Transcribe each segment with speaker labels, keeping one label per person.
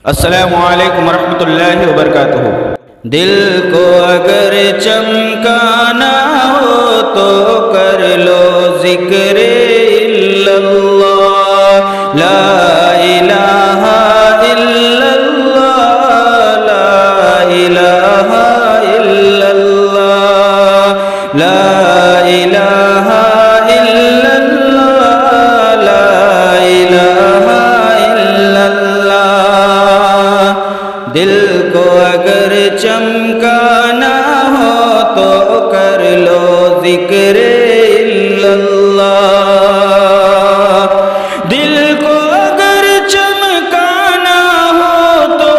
Speaker 1: السلام علیکم ورحمۃ اللہ وبرکاتہ۔ دل کو اگر چمکانا ہو تو کر لو ذکر الا اللہ، لا الہ الا اللہ، لا الہ الا اللہ، لا الہ الا اللہ، لا الہ الا اللہ۔ دل کو اگر چمکانا ہو تو کر لو ذکر الا اللہ۔ دل کو اگر چمکانا ہو تو،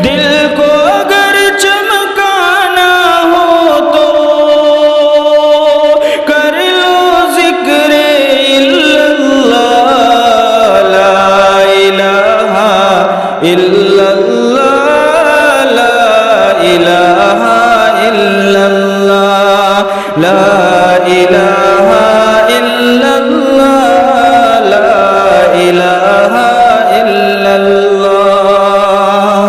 Speaker 1: دل کو اگر چمکانا ہو تو کر لو ذکر الا اللہ، لا الہ الا اللہ، لا الہ الا اللہ، لا الہ الا اللہ، لا الہ الا اللہ۔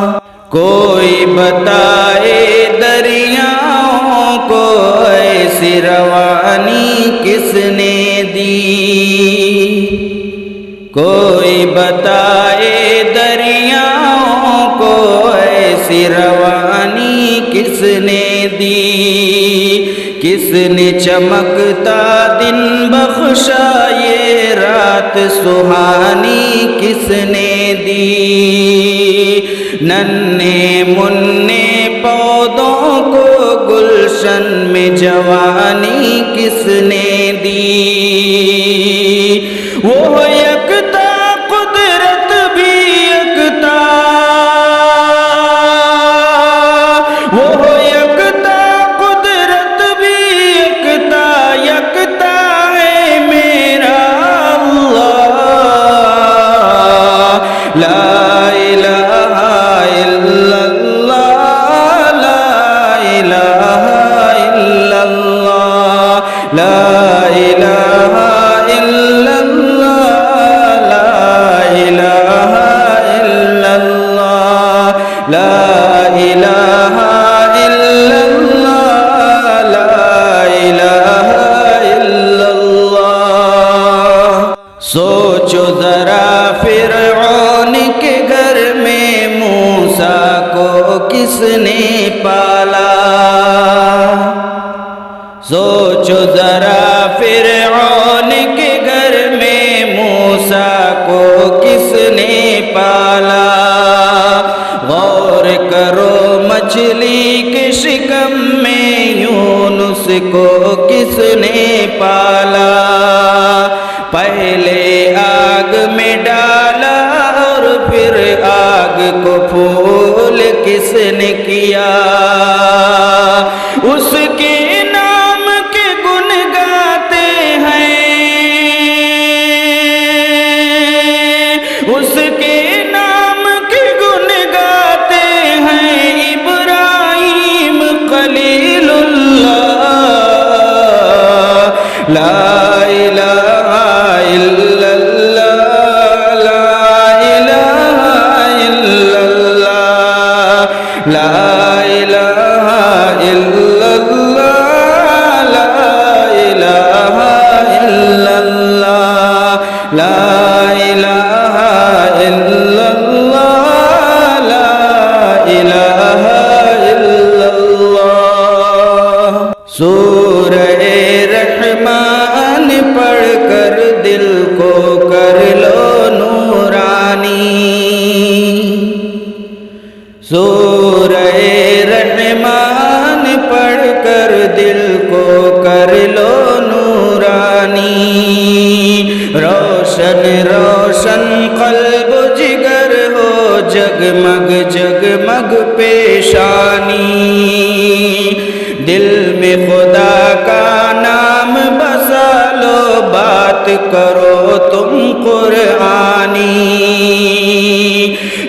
Speaker 1: کوئی بتائے دریاؤں کو ایسی روانی کس نے دی، کوئی بتائے دریاؤں کو ایسی روانی کس نے دی، کس نے چمکتا دن بخشا یہ رات سہانی کس نے دی، ننھے منھے پودوں کو گلشن میں جوانی کس نے دی، وہ یکتا قدرت بھی یکتا، وہ یکتا قدرت بھی یکتا، یکتا ہے میرا اللہ، لا الہ الا اللہ، لا الہ الا اللہ، لا الہ الا اللہ، لا الہ الا اللہ، لا الہ الا اللہ، لا الہ الا اللہ۔ سوچو ذرا فرعون کے گھر میں موسیٰ کو کس نے پالا، سوچو ذرا فرعون کے گھر میں موسیٰ کو کس نے پالا، غور کرو مچھلی کے شکم میں یونس کو کس نے پالا، پہلے آگ میں ڈالا اور پھر آگ کو پھول کس نے کیا، اس کے نام کے گن گاتے ہیں، اس کے نام کے گن گاتے ہیں ابراہیم خلیل اللہ، لا الہ الا اللہ، لا الہ الا اللہ، لا الہ الا اللہ، لا الہ الا اللہ، لا الہ الا اللہ، لا الہ الا اللہ۔ سورہ رحمان پڑھ کر دل کو کر لو نورانی، سورہ رحمان پڑھ کر دل کو کر لو نورانی، روشن روشن قلب و جگر ہو جگمگ جگمگ پیشانی، دل میں خدا کا نام بسا لو بات کرو تم قرآنی،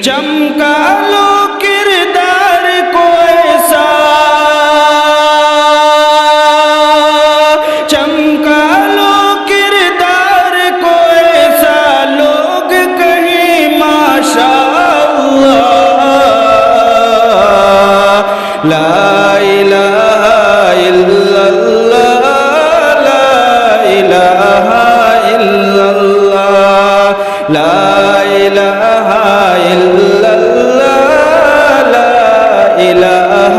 Speaker 1: چمکا لو کردار کو ایسا، چمکا لو کردار کو ایسا، لوگ لا إله إلا الله لا إله إلا الله لا إله إلا الله لا إله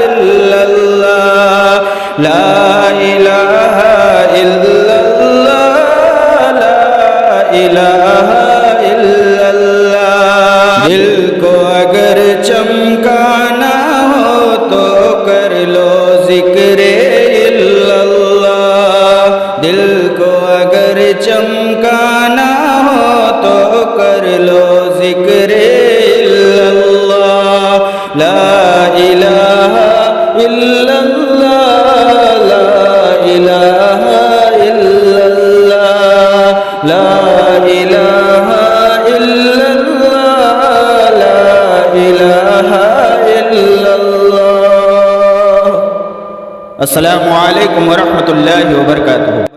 Speaker 1: إلا الله لا إله إلا الله لا إله إلا الله دل کو اگر چمکانا ہو تو کر لو ذکر اللہ دل کو اگر چمکانا ہو تو کر لو ذکر اللہ لا الہ الا اللہ لا الہ الا اللہ لا الہ الا اللہ لا الہ الا اللہ۔ السلام علیکم ورحمۃ اللہ وبرکاتہ۔